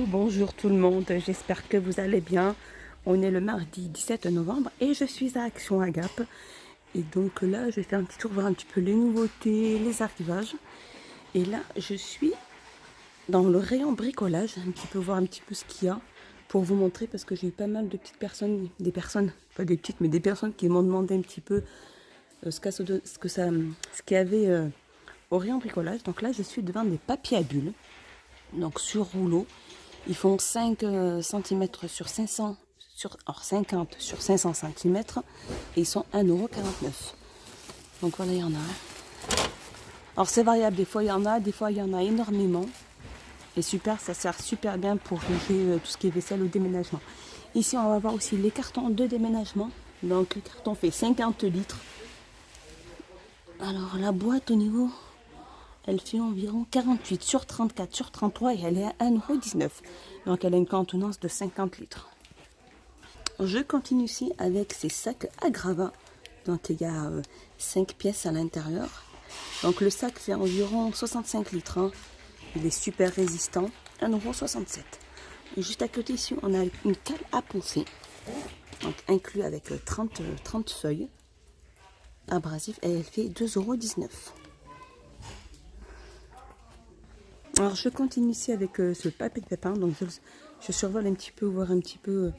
bonjour tout le monde, j'espère que vous allez bien. On est le mardi 17 novembre et je suis à Action Agape. Et donc là, je vais faire un petit tour, voir un petit peu les nouveautés, les arrivages. Et là, je suis dans le rayon bricolage, un petit peu voir un petit peu ce qu'il y a pour vous montrer, parce que j'ai eu pas mal de petites personnes, pas des petites, mais des personnes qui m'ont demandé un petit peu ce qu'il y avait au rayon bricolage. Donc là, je suis devant des papiers à bulles. Donc sur rouleau, ils font 5 cm sur 500 alors 50 sur 500 cm et ils sont 1,49 €. Donc voilà, il y en a un. Alors c'est variable, des fois il y en a, des fois il y en a énormément. Et super, ça sert super bien pour ranger tout ce qui est vaisselle au déménagement. Ici on va voir aussi les cartons de déménagement. Donc le carton fait 50 litres. Alors la boîte au niveau, elle fait environ 48 sur 34 sur 33 et elle est à 1,19 €. Donc elle a une contenance de 50 litres. Je continue ici avec ces sacs à gravats. Donc il y a 5 pièces à l'intérieur. Donc le sac fait environ 65 litres. Hein. Il est super résistant. 1,67 €. Et juste à côté ici, on a une cale à poncer. Donc inclus avec 30 feuilles abrasives et elle fait 2,19 €. Alors je continue ici avec ce papier de pépin, donc je survole un petit peu, voir un petit peu,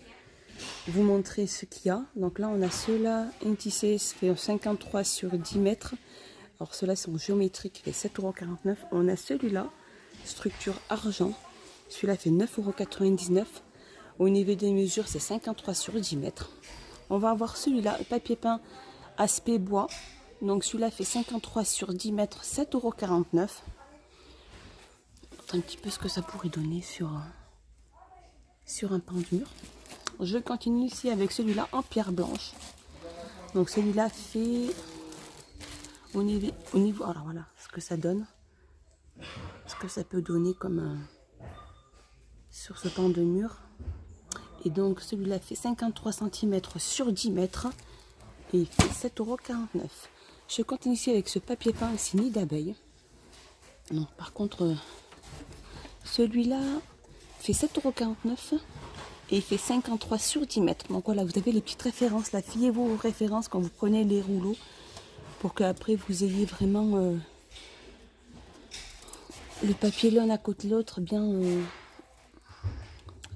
vous montrer ce qu'il y a. Donc là on a ceux-là, un tissé, ça fait 53 sur 10 mètres. Alors ceux-là sont géométriques, il fait 7,49 €. On a celui-là, structure argent, celui-là fait 9,99 €. Au niveau des mesures, c'est 53 sur 10 mètres. On va avoir celui-là, papier peint aspect bois, donc celui-là fait 53 sur 10 mètres, 7,49 €. Un petit peu ce que ça pourrait donner sur un pan de mur. Je continue ici avec celui-là en pierre blanche. Donc celui-là fait au niveau, alors voilà ce que ça donne, ce que ça peut donner comme sur ce pan de mur. Et donc celui-là fait 53 cm sur 10 mètres et il fait 7,49 €. Je continue ici avec ce papier peint ici nid d'abeille. Donc par contre celui-là fait 7,49 € et il fait 53 sur 10 mètres. Donc voilà, vous avez les petites références. Là, fiez-vous aux références quand vous prenez les rouleaux pour qu'après vous ayez vraiment le papier l'un à côté de l'autre bien. En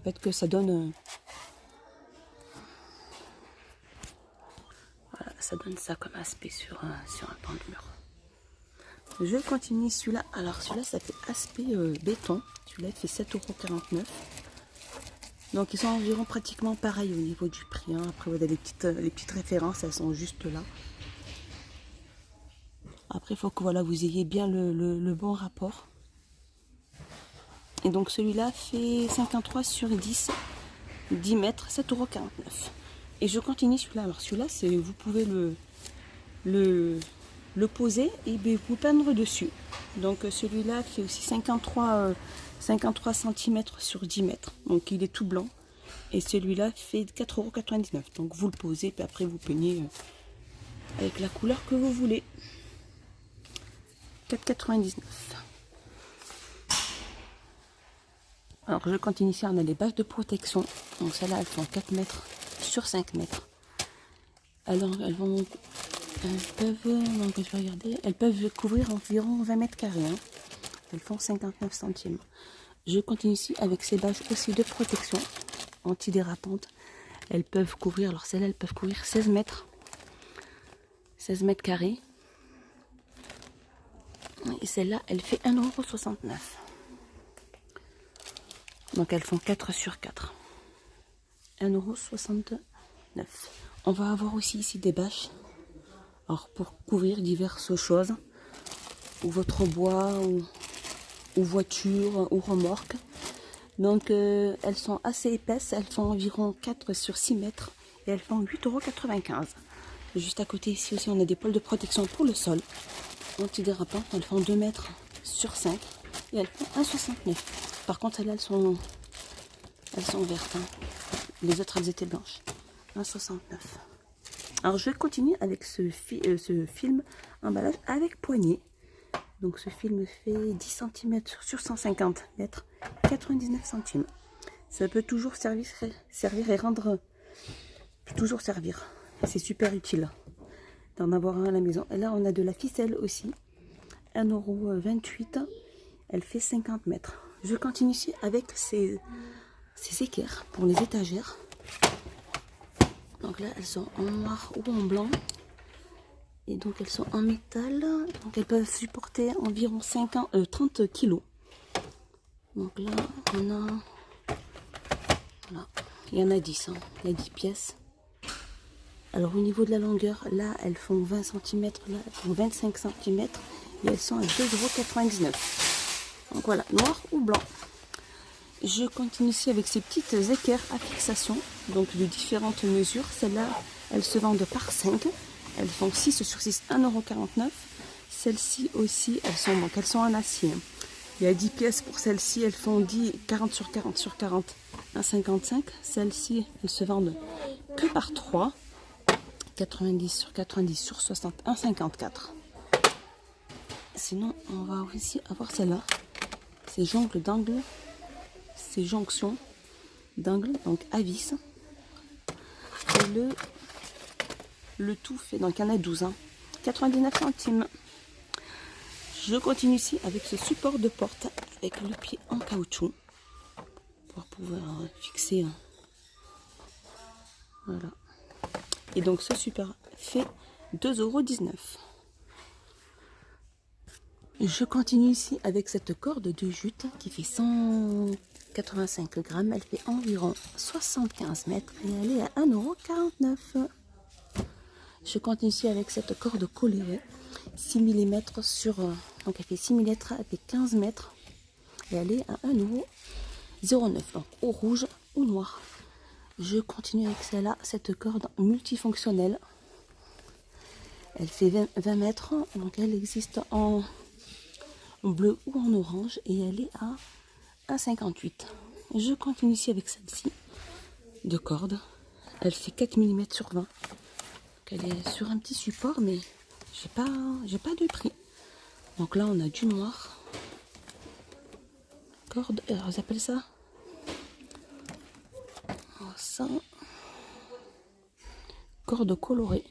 fait, que ça donne. Voilà, ça donne ça comme aspect sur un pan de mur. Je continue celui-là. Alors celui-là, ça fait aspect béton. Celui-là, il fait 7,49 €. Donc ils sont environ pratiquement pareils au niveau du prix. Hein. Après, vous avez les petites références, elles sont juste là. Après, il faut que voilà, vous ayez bien le bon rapport. Et donc celui-là fait 53 sur 10 mètres, 7,49 €. Et je continue celui-là. Alors celui-là, vous pouvez le poser et vous peindre dessus. Donc celui-là fait aussi 53 cm sur 10 mètres. Donc il est tout blanc. Et celui-là fait 4,99 €. Donc vous le posez, puis après vous peignez avec la couleur que vous voulez. 4,99 €. Alors je continue ici, on a les bâches de protection. Donc celles-là, elles font 4 mètres sur 5 mètres. Alors elles peuvent couvrir environ 20 mètres carrés. Hein. Elles font 59 centimes. Je continue ici avec ces bâches aussi de protection antidérapantes. Elles peuvent couvrir, alors celles-là, elles peuvent couvrir 16 mètres carrés. Et celle-là, elle fait 1,69 €. Donc elles font 4 sur 4. 1,69 €. On va avoir aussi ici des bâches. Alors pour couvrir diverses choses. Ou votre bois, ou voiture, ou remorque. Donc elles sont assez épaisses. Elles font environ 4 sur 6 mètres. Et elles font 8,95 €. Juste à côté ici aussi, on a des poils de protection pour le sol. Antidérapantes. Elles font 2 mètres sur 5. Et elles font 1,69 €. Par contre, celles-là, elles sont vertes. Hein. Les autres, elles étaient blanches. 1,69 €. Alors, je continue avec ce film emballage avec poignée. Donc ce film fait 10 cm sur 150 mètres, 99 centimes. Ça peut toujours servir et rendre... Peut toujours servir. C'est super utile d'en avoir un à la maison. Et là, on a de la ficelle aussi. 1,28 €. Elle fait 50 mètres. Je continue ici avec ces équerres pour les étagères. Donc là, elles sont en noir ou en blanc. Et donc, elles sont en métal. Donc, elles peuvent supporter environ 30 kg. Donc là, on a... Voilà. Il y en a 10. Hein. Il y a 10 pièces. Alors, au niveau de la longueur, là, elles font 20 cm. Là, elles font 25 cm. Et elles sont à 2,99 €. Donc voilà, noir ou blanc. Je continue ici avec ces petites équerres à fixation. Donc de différentes mesures. Celles-là, elles se vendent par 5. Elles font 6 sur 6, 1,49 €. Celles-ci aussi, elles sont en acier. Il y a 10 pièces pour celles-ci. Elles font 40 sur 40 sur 40, 1,55 €. Celles-ci, elles se vendent que par 3. 90 sur 90 sur 60, 1,54 €. Sinon, on va aussi avoir celle-là. Ces jongles d'angle. Ces jonctions d'angle, donc à vis. Et le tout fait, donc il y en a 12. Hein, 99 centimes. Je continue ici avec ce support de porte avec le pied en caoutchouc. Pour pouvoir fixer. Voilà. Et donc ce support fait 2,19 €. Je continue ici avec cette corde de jute qui fait 185 grammes. Elle fait environ 75 mètres et elle est à 1,49 €. Je continue ici avec cette corde colorée 6 mm sur... donc elle fait 6 mm, elle fait 15 mètres et elle est à 1,09 €. Donc au rouge ou noir. Je continue avec celle-là, cette corde multifonctionnelle. Elle fait 20 mètres, donc elle existe en bleu ou en orange et elle est à 1,58 €. Je continue ici avec celle-ci de corde. Elle fait 4 mm sur 20. Donc elle est sur un petit support mais j'ai pas de prix. Donc là on a du noir. Corde, ils appellent ça corde colorée.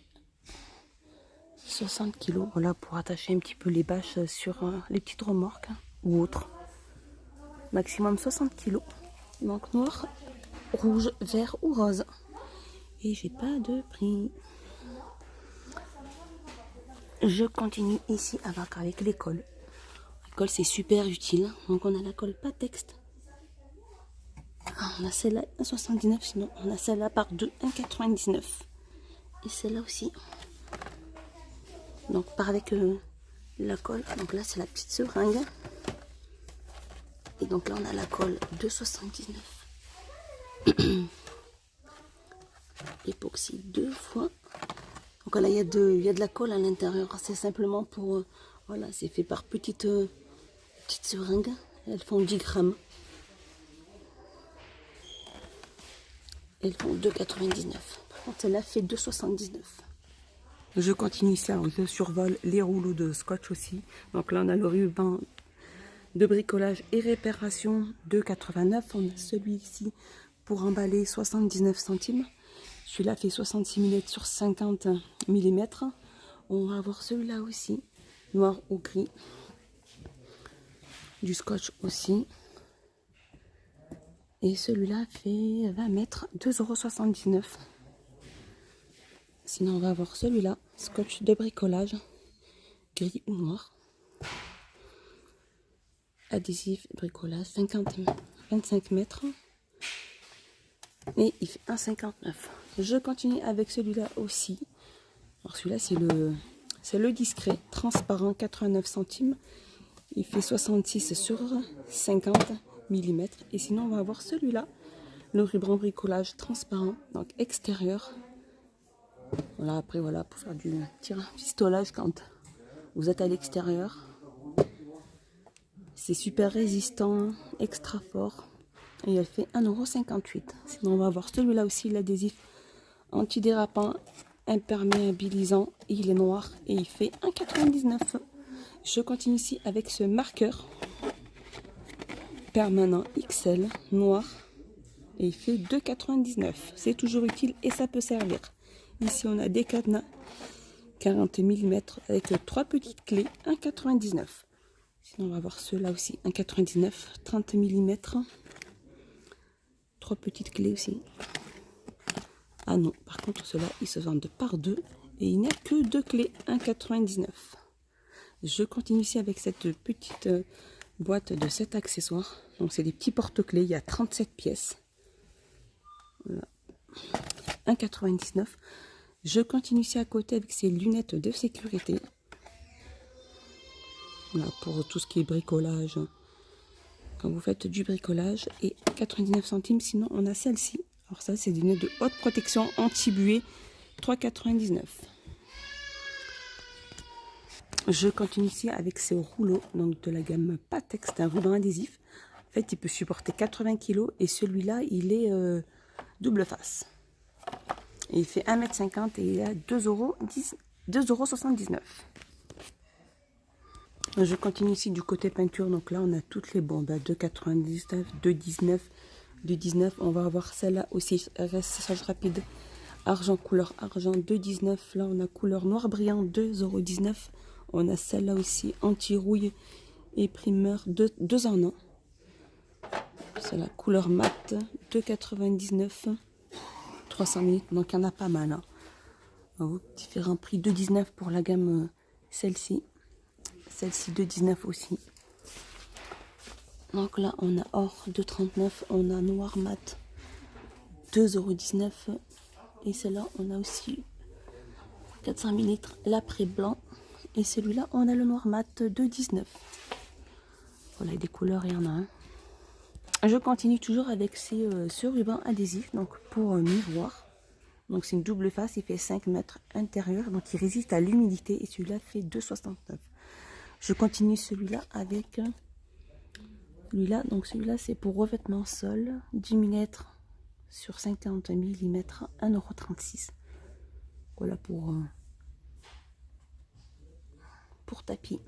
60 kg, voilà, pour attacher un petit peu les bâches sur les petites remorques ou autres. Maximum 60 kg. Donc noir, rouge, vert ou rose. Et j'ai pas de prix. Je continue ici avec les cols. Les cols, c'est super utile. Donc on a la colle Patex. On a celle-là 1,79 €, sinon on a celle-là par 2, 1,99 €. Et celle-là aussi. Donc par avec la colle. Donc là c'est la petite seringue. Et donc là on a la colle 2,79 €. Époxy 2 fois. Donc là il y a de la colle à l'intérieur. C'est simplement pour... voilà, c'est fait par petites seringues. Elles font 10 grammes. Elles font 2,99 €. Par contre celle-là fait 2,79 €. Je continue ici, alors je survole les rouleaux de scotch aussi. Donc là on a le ruban de bricolage et réparation 2,89 €. On a celui-ci pour emballer 79 centimes. Celui-là fait 66 mm sur 50 mm. On va avoir celui-là aussi, noir ou gris. Du scotch aussi. Et celui-là fait 20 mètres, 2,79 €. Sinon, on va avoir celui-là, scotch de bricolage, gris ou noir. Adhésif bricolage, 25 mètres. Et il fait 1,59 €. Je continue avec celui-là aussi. Alors celui-là, c'est le discret, transparent, 89 centimes. Il fait 66 sur 50 mm. Et sinon, on va avoir celui-là, le ruban bricolage transparent, donc extérieur. Voilà, après, voilà, pour faire du pistolage quand vous êtes à l'extérieur. C'est super résistant, extra fort. Et elle fait 1,58 €. Sinon, on va avoir celui-là aussi, l'adhésif antidérapant, imperméabilisant. Il est noir et il fait 1,99 €. Je continue ici avec ce marqueur permanent XL noir et il fait 2,99 €. C'est toujours utile et ça peut servir. Ici on a des cadenas 40 mm avec 3 petites clés 1,99 €. Sinon on va voir ceux-là aussi 1,99 €, 30 mm, 3 petites clés aussi. Ah non, par contre ceux-là ils se vendent par deux et il n'y a que 2 clés 1,99 €. Je continue ici avec cette petite boîte de 7 accessoires. Donc c'est des petits porte-clés, il y a 37 pièces. Voilà. 1,99 €. Je continue ici à côté avec ces lunettes de sécurité. Voilà, pour tout ce qui est bricolage. Quand vous faites du bricolage. Et 99 centimes. Sinon, on a celle-ci. Alors ça, c'est des lunettes de haute protection anti-buée. 3,99 €. Je continue ici avec ces rouleaux. Donc de la gamme Patex. C'est un ruban adhésif. En fait, il peut supporter 80 kg. Et celui-là, il est double face. Et il fait 1,50 m et il est à 2,79 €. Je continue ici du côté peinture. Donc là, on a toutes les bombes à 2,99 €, 2,19 €, 2,19 €. On va avoir celle-là aussi, séchage rapide, argent, couleur argent, 2,19 €. Là, on a couleur noir brillant, 2,19 €. On a celle-là aussi, anti-rouille et primeur, 2 en 1. C'est la couleur mat, 2,99 €. 300 ml, donc il y en a pas mal. Hein. Différents prix, 2,19 € pour la gamme celle-ci. Celle-ci 2,19 € aussi. Donc là, on a or 2,39 €. On a noir mat 2,19 €. Et celle-là, on a aussi 400 ml l'après blanc. Et celui-là, on a le noir mat 2,19 €. Voilà, des couleurs, il y en a un. Je continue toujours avec ce ruban adhésif, donc pour miroir. Donc c'est une double face, il fait 5 mètres intérieur, donc il résiste à l'humidité et celui-là fait 2,69 €. Je continue celui-là avec celui-là, donc celui-là c'est pour revêtement sol, 10 mm sur 50 mm, 1,36 €. Voilà pour tapis.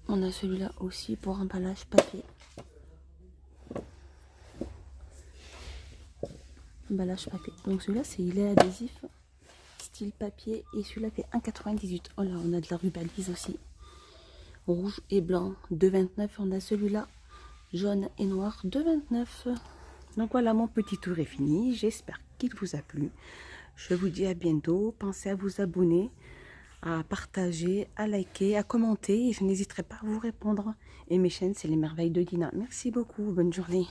On a celui-là aussi pour emballage papier. Emballage papier. Donc celui-là, il est adhésif, style papier. Et celui-là fait 1,98 €. Oh là, on a de la rubalise aussi. Rouge et blanc, 2,29 €. On a celui-là, jaune et noir, 2,29 €. Donc voilà, mon petit tour est fini. J'espère qu'il vous a plu. Je vous dis à bientôt. Pensez à vous abonner, à partager, à liker, à commenter. Et je n'hésiterai pas à vous répondre. Et mes chaînes, c'est les merveilles de Dina. Merci beaucoup. Bonne journée.